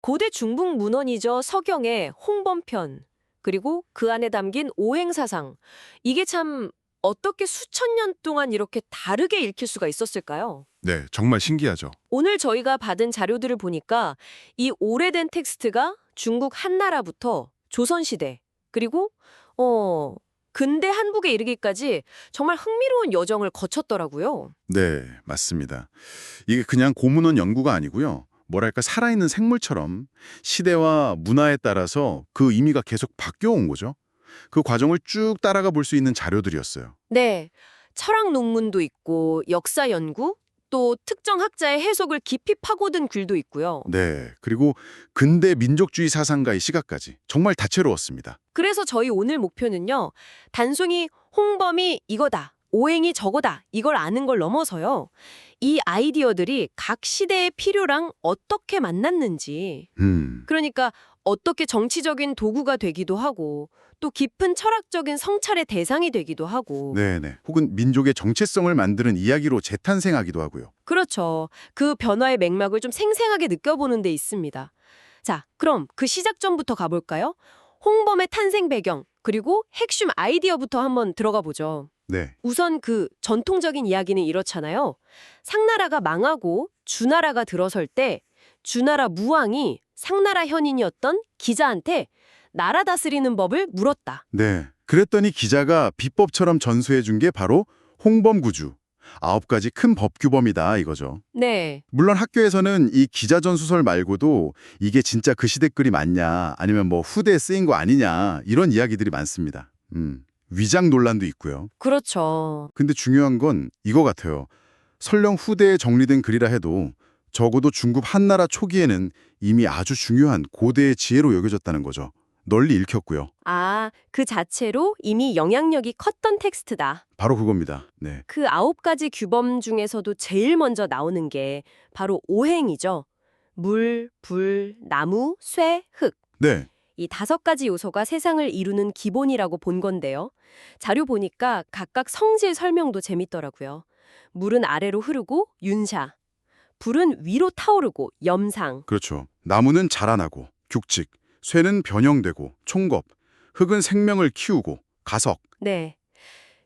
고대 중북 문헌이죠. 서경의 홍범편, 그리고 그 안에 담긴 오행사상. 이게 참 어떻게 수천 년 동안 이렇게 다르게 읽힐 수가 있었을까요? 네, 정말 신기하죠. 오늘 저희가 받은 자료들을 보니까 이 오래된 텍스트가 중국 한나라부터 조선시대, 그리고 근대 한국에 이르기까지 정말 흥미로운 여정을 거쳤더라고요. 네, 맞습니다. 이게 그냥 고문원 연구가 아니고요. 뭐랄까 살아있는 생물처럼 시대와 문화에 따라서 그 의미가 계속 바뀌어 온 거죠. 그 과정을 쭉 따라가 볼 수 있는 자료들이었어요. 네, 철학 논문도 있고 역사 연구, 또 특정 학자의 해석을 깊이 파고든 글도 있고요. 네, 그리고 근대 민족주의 사상가의 시각까지 정말 다채로웠습니다. 그래서 저희 오늘 목표는요, 단순히 홍범이 이거다, 오행이 저거다, 이걸 아는 걸 넘어서요, 이 아이디어들이 각 시대의 필요랑 어떻게 만났는지, 그러니까 어떻게 정치적인 도구가 되기도 하고, 또 깊은 철학적인 성찰의 대상이 되기도 하고, 네네. 혹은 민족의 정체성을 만드는 이야기로 재탄생하기도 하고요. 그렇죠. 그 변화의 맥락을 좀 생생하게 느껴보는 데 있습니다. 자, 그럼 그 시작점부터 가볼까요? 홍범의 탄생 배경, 그리고 핵심 아이디어부터 한번 들어가 보죠. 네, 우선 그 전통적인 이야기는 이렇잖아요. 상나라가 망하고 주나라가 들어설 때 주나라 무왕이 상나라 현인이었던 기자한테 나라 다스리는 법을 물었다. 네. 그랬더니 기자가 비법처럼 전수해 준 게 바로 홍범구주. 9가지 큰 법규범이다 이거죠. 네, 물론 학교에서는 이 기자전수설 말고도 이게 진짜 그 시대 글이 맞냐 아니면 뭐 후대에 쓰인 거 아니냐 이런 이야기들이 많습니다. 위장 논란도 있고요. 그렇죠. 근데 중요한 건 이거 같아요. 설령 후대에 정리된 글이라 해도 적어도 중국 한나라 초기에는 이미 아주 중요한 고대의 지혜로 여겨졌다는 거죠. 널리 읽혔고요. 아, 그 자체로 이미 영향력이 컸던 텍스트다. 바로 그겁니다. 네. 그 9가지 규범 중에서도 제일 먼저 나오는 게 바로 오행이죠. 물, 불, 나무, 쇠, 흙. 네. 이 5가지 요소가 세상을 이루는 기본이라고 본 건데요. 자료 보니까 각각 성질 설명도 재밌더라고요. 물은 아래로 흐르고 윤샤, 불은 위로 타오르고 염상. 그렇죠. 나무는 자라나고 죽직, 쇠는 변형되고 총겁, 흙은 생명을 키우고 가석. 네.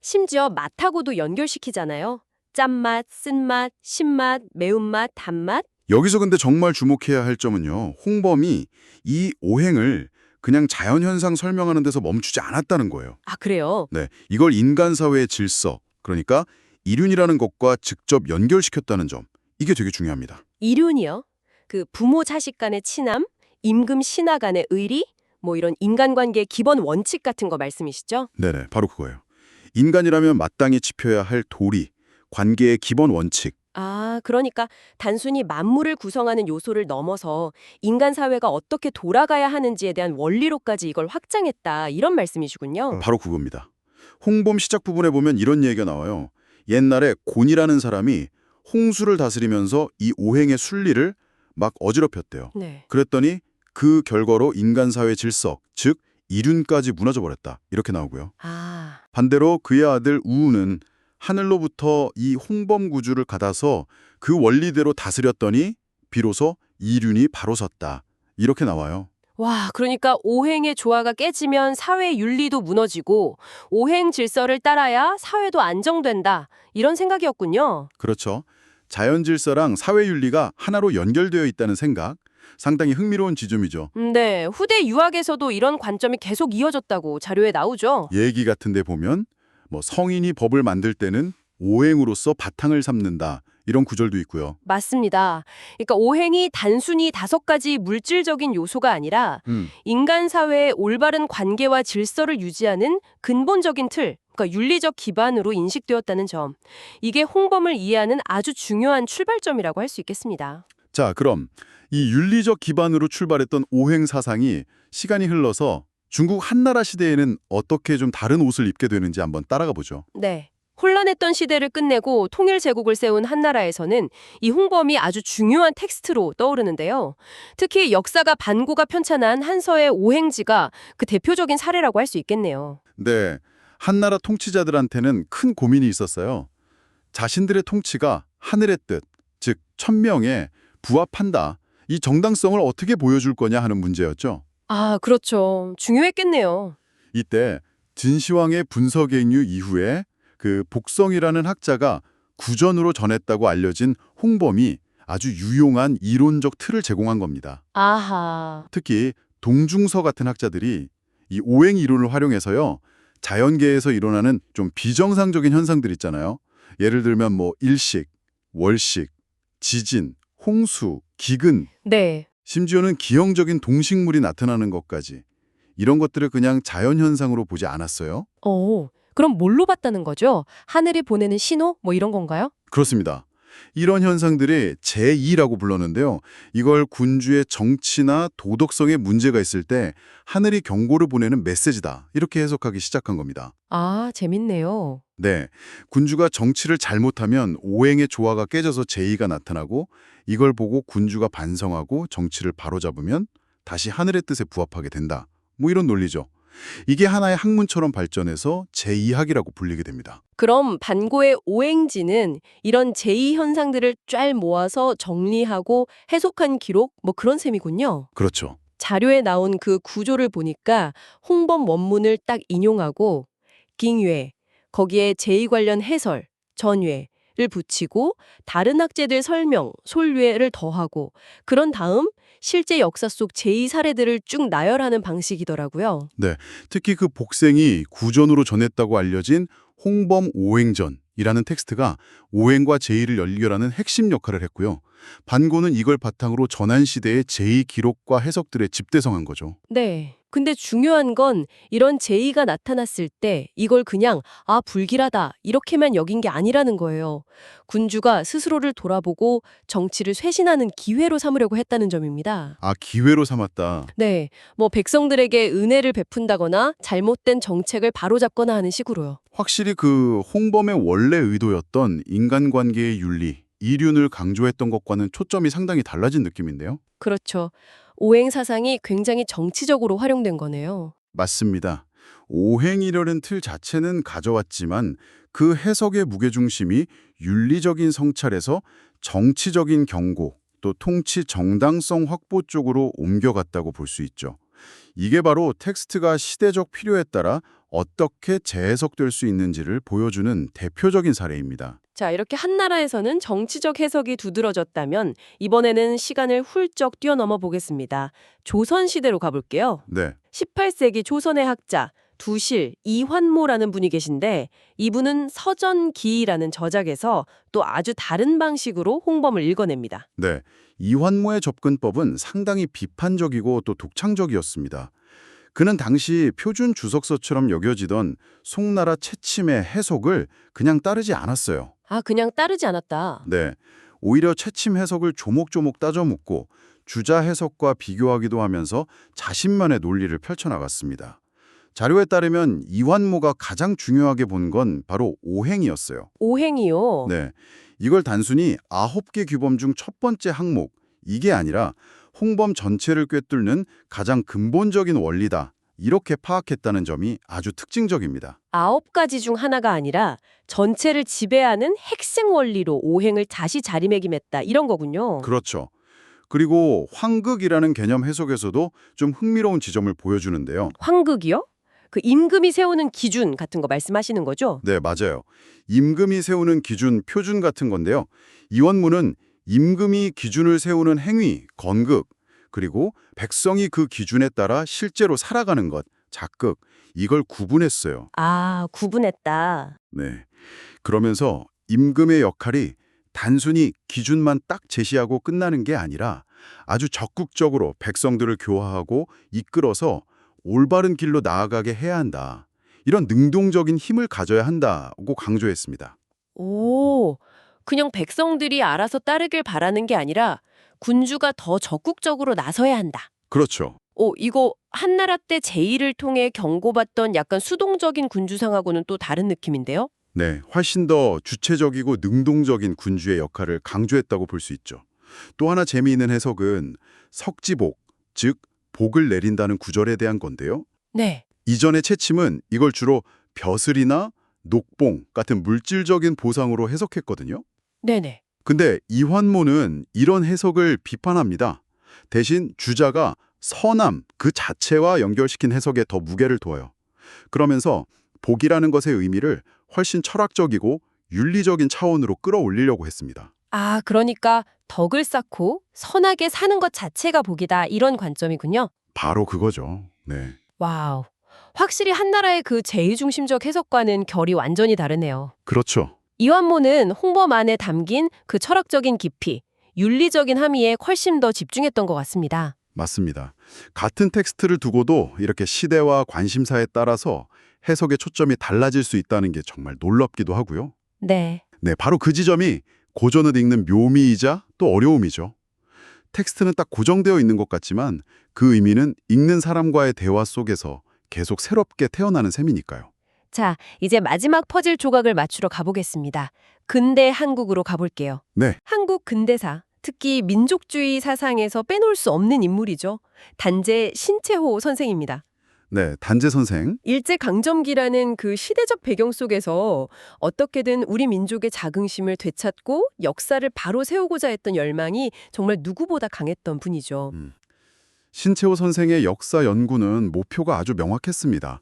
심지어 맛하고도 연결시키잖아요. 짠맛, 쓴맛, 신맛, 매운맛, 단맛. 여기서 근데 정말 주목해야 할 점은요. 홍범이 이 오행을 그냥 자연현상 설명하는 데서 멈추지 않았다는 거예요. 아, 그래요? 네, 이걸 인간 사회의 질서, 그러니까 이륜이라는 것과 직접 연결시켰다는 점. 이게 되게 중요합니다. 이륜이요? 그 부모 자식 간의 친함, 임금 신하 간의 의리, 뭐 이런 인간관계의 기본 원칙 같은 거 말씀이시죠? 네네, 바로 그거예요. 인간이라면 마땅히 지켜야 할 도리, 관계의 기본 원칙. 아, 그러니까 단순히 만물을 구성하는 요소를 넘어서 인간 사회가 어떻게 돌아가야 하는지에 대한 원리로까지 이걸 확장했다, 이런 말씀이시군요. 바로 그겁니다. 홍범 시작 부분에 보면 이런 얘기가 나와요. 옛날에 곤이라는 사람이 홍수를 다스리면서 이 오행의 순리를 막 어지럽혔대요. 네. 그랬더니 그 결과로 인간 사회 질서, 즉 이륜까지 무너져 버렸다. 이렇게 나오고요. 아, 반대로 그의 아들 우우는 하늘로부터 이 홍범 구주를 받아서 그 원리대로 다스렸더니 비로소 이륜이 바로 섰다. 이렇게 나와요. 와, 그러니까 오행의 조화가 깨지면 사회 윤리도 무너지고 오행 질서를 따라야 사회도 안정된다, 이런 생각이었군요. 그렇죠. 자연 질서랑 사회 윤리가 하나로 연결되어 있다는 생각. 상당히 흥미로운 지점이죠. 네, 후대 유학에서도 이런 관점이 계속 이어졌다고 자료에 나오죠. 얘기 같은 데 보면 뭐 성인이 법을 만들 때는 오행으로서 바탕을 삼는다. 이런 구절도 있고요. 맞습니다. 그러니까 오행이 단순히 5가지 물질적인 요소가 아니라 인간 사회의 올바른 관계와 질서를 유지하는 근본적인 틀, 그러니까 윤리적 기반으로 인식되었다는 점. 이게 홍범을 이해하는 아주 중요한 출발점이라고 할 수 있겠습니다. 자, 그럼 이 윤리적 기반으로 출발했던 오행 사상이 시간이 흘러서 중국 한나라 시대에는 어떻게 좀 다른 옷을 입게 되는지 한번 따라가 보죠. 네. 혼란했던 시대를 끝내고 통일 제국을 세운 한나라에서는 이 홍범이 아주 중요한 텍스트로 떠오르는데요. 특히 역사가 반고가 편찬한 한서의 오행지가 그 대표적인 사례라고 할 수 있겠네요. 네, 한나라 통치자들한테는 큰 고민이 있었어요. 자신들의 통치가 하늘의 뜻, 즉 천명에 부합한다. 이 정당성을 어떻게 보여줄 거냐 하는 문제였죠. 아, 그렇죠. 중요했겠네요. 이때 진시황의 분서갱유 이후에 그 복성이라는 학자가 구전으로 전했다고 알려진 홍범이 아주 유용한 이론적 틀을 제공한 겁니다. 아하. 특히 동중서 같은 학자들이 이 오행 이론을 활용해서요. 자연계에서 일어나는 좀 비정상적인 현상들 있잖아요. 예를 들면 뭐 일식, 월식, 지진, 홍수, 기근, 네. 심지어는 기형적인 동식물이 나타나는 것까지 이런 것들을 그냥 자연현상으로 보지 않았어요. 그럼 뭘로 봤다는 거죠? 하늘이 보내는 신호? 뭐 이런 건가요? 그렇습니다. 이런 현상들이 제2라고 불렀는데요. 이걸 군주의 정치나 도덕성에 문제가 있을 때 하늘이 경고를 보내는 메시지다. 이렇게 해석하기 시작한 겁니다. 아, 재밌네요. 네, 군주가 정치를 잘못하면 오행의 조화가 깨져서 제2가 나타나고 이걸 보고 군주가 반성하고 정치를 바로잡으면 다시 하늘의 뜻에 부합하게 된다. 뭐 이런 논리죠. 이게 하나의 학문처럼 발전해서 제2학이라고 불리게 됩니다. 그럼 반고의 오행지는 이런 제2현상들을 짤 모아서 정리하고 해석한 기록? 뭐 그런 셈이군요. 그렇죠. 자료에 나온 그 구조를 보니까 홍범 원문을 딱 인용하고 깅회, 거기에 제2 관련 해설, 전회를 붙이고 다른 학제들 설명, 솔회를 더하고 그런 다음 실제 역사 속 제2 사례들을 쭉 나열하는 방식이더라고요. 네, 특히 그 복생이 구전으로 전했다고 알려진 홍범 오행전이라는 텍스트가 오행과 제2를 연결하는 핵심 역할을 했고요. 반고는 이걸 바탕으로 전한시대의 제2 기록과 해석들에 집대성한 거죠. 네. 근데 중요한 건 이런 제의가 나타났을 때 이걸 그냥 불길하다 이렇게만 여긴 게 아니라는 거예요. 군주가 스스로를 돌아보고 정치를 쇄신하는 기회로 삼으려고 했다는 점입니다. 아, 기회로 삼았다. 네. 뭐 백성들에게 은혜를 베푼다거나 잘못된 정책을 바로잡거나 하는 식으로요. 확실히 그 홍범의 원래 의도였던 인간관계의 윤리, 이륜을 강조했던 것과는 초점이 상당히 달라진 느낌인데요. 그렇죠. 오행 사상이 굉장히 정치적으로 활용된 거네요. 맞습니다. 오행이라는 틀 자체는 가져왔지만 그 해석의 무게중심이 윤리적인 성찰에서 정치적인 경고, 또 통치 정당성 확보 쪽으로 옮겨갔다고 볼 수 있죠. 이게 바로 텍스트가 시대적 필요에 따라 어떻게 재해석될 수 있는지를 보여주는 대표적인 사례입니다. 자, 이렇게 한 나라에서는 정치적 해석이 두드러졌다면 이번에는 시간을 훌쩍 뛰어넘어 보겠습니다. 조선 시대로 가볼게요. 네, 18세기 조선의 학자 두실 이환모라는 분이 계신데 이분은 서전기라는 저작에서 또 아주 다른 방식으로 홍범을 읽어냅니다. 네. 이환모의 접근법은 상당히 비판적이고 또 독창적이었습니다. 그는 당시 표준 주석서처럼 여겨지던 송나라 채침의 해석을 그냥 따르지 않았어요. 그냥 따르지 않았다. 네, 오히려 채침 해석을 조목조목 따져 묻고 주자 해석과 비교하기도 하면서 자신만의 논리를 펼쳐나갔습니다. 자료에 따르면 이환모가 가장 중요하게 본 건 바로 오행이었어요. 오행이요. 네, 이걸 단순히 9개 규범 중 첫 번째 항목, 이게 아니라 홍범 전체를 꿰뚫는 가장 근본적인 원리다. 이렇게 파악했다는 점이 아주 특징적입니다. 9가지 중 하나가 아니라 전체를 지배하는 핵심 원리로 오행을 다시 자리매김했다 이런 거군요. 그렇죠. 그리고 황극이라는 개념 해석에서도 좀 흥미로운 지점을 보여주는데요. 황극이요? 그 임금이 세우는 기준 같은 거 말씀하시는 거죠? 네, 맞아요. 임금이 세우는 기준, 표준 같은 건데요. 이원문은 임금이 기준을 세우는 행위, 건극, 그리고 백성이 그 기준에 따라 실제로 살아가는 것, 작극, 이걸 구분했어요. 구분했다. 네. 그러면서 임금의 역할이 단순히 기준만 딱 제시하고 끝나는 게 아니라 아주 적극적으로 백성들을 교화하고 이끌어서 올바른 길로 나아가게 해야 한다. 이런 능동적인 힘을 가져야 한다고 강조했습니다. 오, 그냥 백성들이 알아서 따르길 바라는 게 아니라 군주가 더 적극적으로 나서야 한다. 그렇죠. 이거 한나라 때 제의를 통해 경고받던 약간 수동적인 군주상하고는 또 다른 느낌인데요? 네, 훨씬 더 주체적이고 능동적인 군주의 역할을 강조했다고 볼 수 있죠. 또 하나 재미있는 해석은 석지복, 즉 복을 내린다는 구절에 대한 건데요. 네. 이전의 채침은 이걸 주로 벼슬이나 녹봉 같은 물질적인 보상으로 해석했거든요. 네네. 근데 이환모는 이런 해석을 비판합니다. 대신 주자가 선함 그 자체와 연결시킨 해석에 더 무게를 둬요. 그러면서 복이라는 것의 의미를 훨씬 철학적이고 윤리적인 차원으로 끌어올리려고 했습니다. 아, 그러니까 덕을 쌓고 선하게 사는 것 자체가 복이다. 이런 관점이군요. 바로 그거죠. 네. 와우. 확실히 한나라의 그 제의중심적 해석과는 결이 완전히 다르네요. 그렇죠. 이완모는 홍범 안에 담긴 그 철학적인 깊이, 윤리적인 함의에 훨씬 더 집중했던 것 같습니다. 맞습니다. 같은 텍스트를 두고도 이렇게 시대와 관심사에 따라서 해석의 초점이 달라질 수 있다는 게 정말 놀랍기도 하고요. 네. 네, 바로 그 지점이 고전을 읽는 묘미이자 또 어려움이죠. 텍스트는 딱 고정되어 있는 것 같지만 그 의미는 읽는 사람과의 대화 속에서 계속 새롭게 태어나는 셈이니까요. 자, 이제 마지막 퍼즐 조각을 맞추러 가보겠습니다. 근대 한국으로 가볼게요. 네, 한국 근대사, 특히 민족주의 사상에서 빼놓을 수 없는 인물이죠. 단재 신채호 선생입니다. 네, 단재 선생. 일제강점기라는 그 시대적 배경 속에서 어떻게든 우리 민족의 자긍심을 되찾고 역사를 바로 세우고자 했던 열망이 정말 누구보다 강했던 분이죠. 신채호 선생의 역사 연구는 목표가 아주 명확했습니다.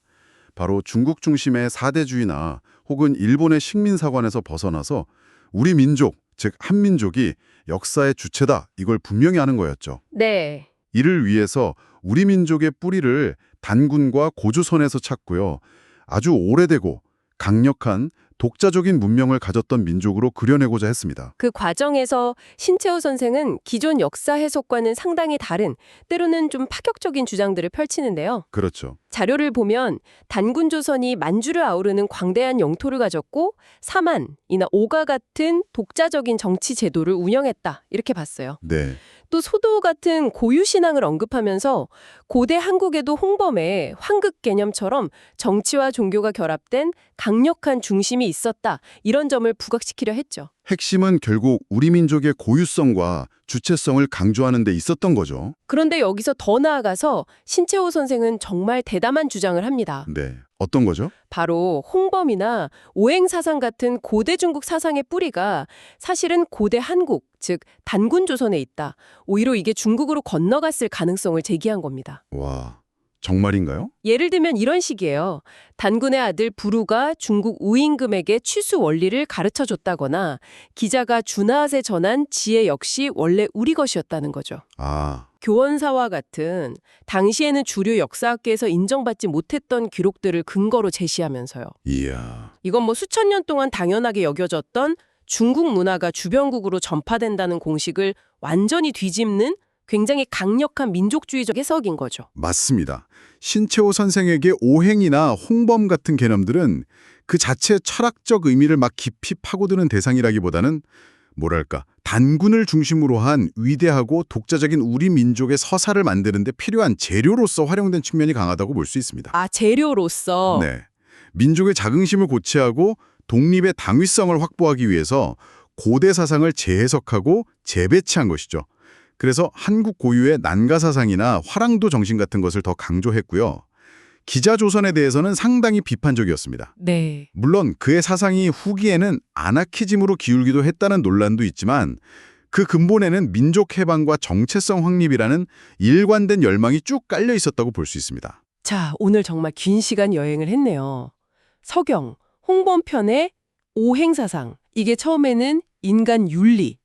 바로 중국 중심의 사대주의나 혹은 일본의 식민사관에서 벗어나서 우리 민족, 즉 한민족이 역사의 주체다 이걸 분명히 하는 거였죠. 네. 이를 위해서 우리 민족의 뿌리를 단군과 고조선에서 찾고요. 아주 오래되고 강력한 독자적인 문명을 가졌던 민족으로 그려내고자 했습니다. 그 과정에서 신채호 선생은 기존 역사 해석과는 상당히 다른, 때로는 좀 파격적인 주장들을 펼치는데요. 그렇죠. 자료를 보면 단군 조선이 만주를 아우르는 광대한 영토를 가졌고 사만이나 오가 같은 독자적인 정치 제도를 운영했다. 이렇게 봤어요. 네. 또 소도 같은 고유 신앙을 언급하면서 고대 한국에도 홍범의 황극 개념처럼 정치와 종교가 결합된 강력한 중심이 있었다. 이런 점을 부각시키려 했죠. 핵심은 결국 우리 민족의 고유성과 주체성을 강조하는 데 있었던 거죠. 그런데 여기서 더 나아가서 신채호 선생은 정말 대담한 주장을 합니다. 네. 어떤 거죠? 바로 홍범이나 오행사상 같은 고대 중국 사상의 뿌리가 사실은 고대 한국, 즉 단군 조선에 있다. 오히려 이게 중국으로 건너갔을 가능성을 제기한 겁니다. 와, 정말인가요? 예를 들면 이런 식이에요. 단군의 아들 부루가 중국 우임금에게 취수 원리를 가르쳐줬다거나 기자가 준하앗에 전한 지혜 역시 원래 우리 것이었다는 거죠. 아, 교원사와 같은 당시에는 주류 역사학계에서 인정받지 못했던 기록들을 근거로 제시하면서요. 이야. 이건 뭐 수천 년 동안 당연하게 여겨졌던 중국 문화가 주변국으로 전파된다는 공식을 완전히 뒤집는 굉장히 강력한 민족주의적 해석인 거죠. 맞습니다. 신채호 선생에게 오행이나 홍범 같은 개념들은 그 자체의 철학적 의미를 막 깊이 파고드는 대상이라기보다는 뭐랄까 단군을 중심으로 한 위대하고 독자적인 우리 민족의 서사를 만드는 데 필요한 재료로서 활용된 측면이 강하다고 볼 수 있습니다. 아, 재료로서. 네. 민족의 자긍심을 고취하고 독립의 당위성을 확보하기 위해서 고대 사상을 재해석하고 재배치한 것이죠. 그래서 한국 고유의 난가사상이나 화랑도 정신 같은 것을 더 강조했고요. 기자조선에 대해서는 상당히 비판적이었습니다. 네. 물론 그의 사상이 후기에는 아나키즘으로 기울기도 했다는 논란도 있지만 그 근본에는 민족 해방과 정체성 확립이라는 일관된 열망이 쭉 깔려 있었다고 볼 수 있습니다. 자, 오늘 정말 긴 시간 여행을 했네요. 서경, 홍범편의 오행사상. 이게 처음에는 인간 윤리,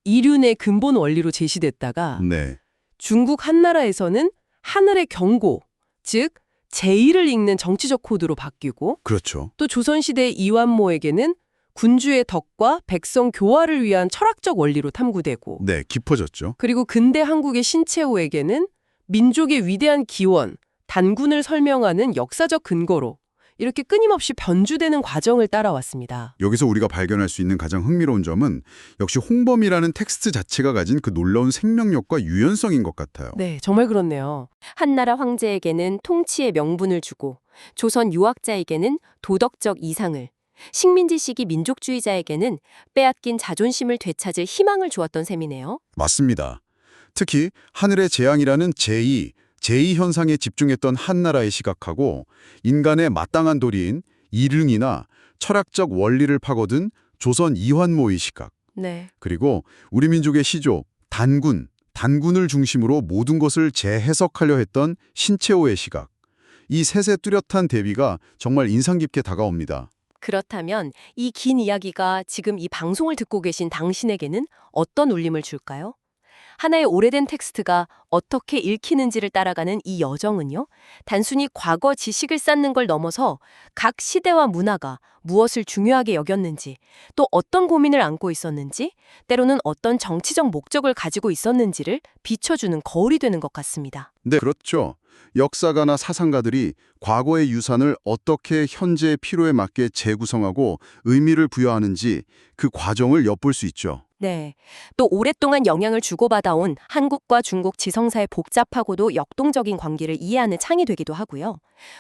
이륜의 근본 원리로 제시됐다가 네, 중국 한나라에서는 하늘의 경고, 즉 제의를 읽는 정치적 코드로 바뀌고 그렇죠. 또 조선시대 이완모에게는 군주의 덕과 백성 교화를 위한 철학적 원리로 탐구되고 네, 깊어졌죠. 그리고 근대 한국의 신채호에게는 민족의 위대한 기원, 단군을 설명하는 역사적 근거로 이렇게 끊임없이 변주되는 과정을 따라왔습니다. 여기서 우리가 발견할 수 있는 가장 흥미로운 점은 역시 홍범이라는 텍스트 자체가 가진 그 놀라운 생명력과 유연성인 것 같아요. 네, 정말 그렇네요. 한나라 황제에게는 통치의 명분을 주고 조선 유학자에게는 도덕적 이상을, 식민지 시기 민족주의자에게는 빼앗긴 자존심을 되찾을 희망을 주었던 셈이네요. 맞습니다. 특히 하늘의 재앙이라는 제2 현상에 집중했던 한나라의 시각하고 인간의 마땅한 도리인 이릉이나 철학적 원리를 파고든 조선 이환모의 시각, 네. 그리고 우리 민족의 시조, 단군, 단군을 중심으로 모든 것을 재해석하려 했던 신채호의 시각. 이 셋의 뚜렷한 대비가 정말 인상 깊게 다가옵니다. 그렇다면 이 긴 이야기가 지금 이 방송을 듣고 계신 당신에게는 어떤 울림을 줄까요? 하나의 오래된 텍스트가 어떻게 읽히는지를 따라가는 이 여정은요, 단순히 과거 지식을 쌓는 걸 넘어서 각 시대와 문화가 무엇을 중요하게 여겼는지, 또 어떤 고민을 안고 있었는지, 때로는 어떤 정치적 목적을 가지고 있었는지를 비춰주는 거울이 되는 것 같습니다. 네, 그렇죠. 역사가나 사상가들이 과거의 유산을 어떻게 현재의 필요에 맞게 재구성하고 의미를 부여하는지 그 과정을 엿볼 수 있죠. 네. 또 오랫동안 영향을 주고받아온 한국과 중국 지성사의 복잡하고도 역동적인 관계를 이해하는 창이 되기도 하고요.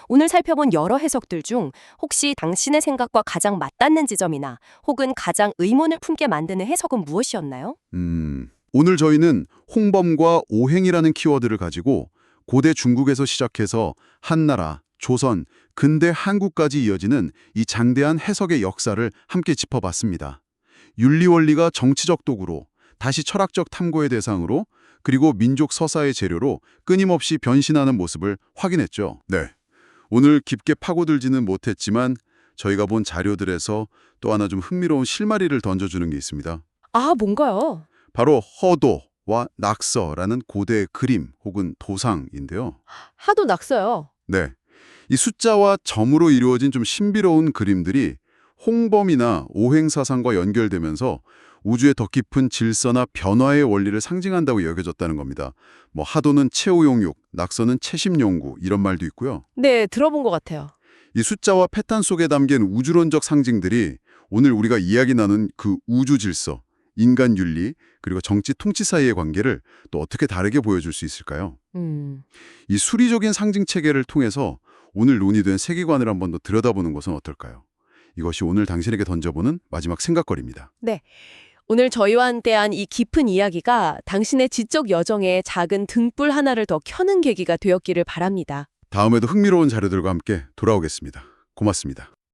오늘 살펴본 여러 해석들 중 혹시 당신의 생각과 가장 맞닿는 지점이나 혹은 가장 의문을 품게 만드는 해석은 무엇이었나요? 오늘 저희는 홍범과 오행이라는 키워드를 가지고 고대 중국에서 시작해서 한나라, 조선, 근대 한국까지 이어지는 이 장대한 해석의 역사를 함께 짚어봤습니다. 윤리원리가 정치적 도구로, 다시 철학적 탐구의 대상으로, 그리고 민족 서사의 재료로 끊임없이 변신하는 모습을 확인했죠. 네, 오늘 깊게 파고들지는 못했지만 저희가 본 자료들에서 또 하나 좀 흥미로운 실마리를 던져주는 게 있습니다. 아, 뭔가요? 바로 허도와 낙서라는 고대 그림 혹은 도상인데요. 하도 낙서요. 네, 이 숫자와 점으로 이루어진 좀 신비로운 그림들이 홍범이나 오행사상과 연결되면서 우주의 더 깊은 질서나 변화의 원리를 상징한다고 여겨졌다는 겁니다. 뭐 하도는 최후용육, 낙서는 채심용구 이런 말도 있고요. 네, 들어본 것 같아요. 이 숫자와 패턴 속에 담긴 우주론적 상징들이 오늘 우리가 이야기 나눈 그 우주 질서, 인간 윤리, 그리고 정치 통치 사이의 관계를 또 어떻게 다르게 보여줄 수 있을까요? 이 수리적인 상징 체계를 통해서 오늘 논의된 세계관을 한번 더 들여다보는 것은 어떨까요? 이것이 오늘 당신에게 던져보는 마지막 생각거리입니다. 네. 오늘 저희와 함께한 이 깊은 이야기가 당신의 지적 여정에 작은 등불 하나를 더 켜는 계기가 되었기를 바랍니다. 다음에도 흥미로운 자료들과 함께 돌아오겠습니다. 고맙습니다.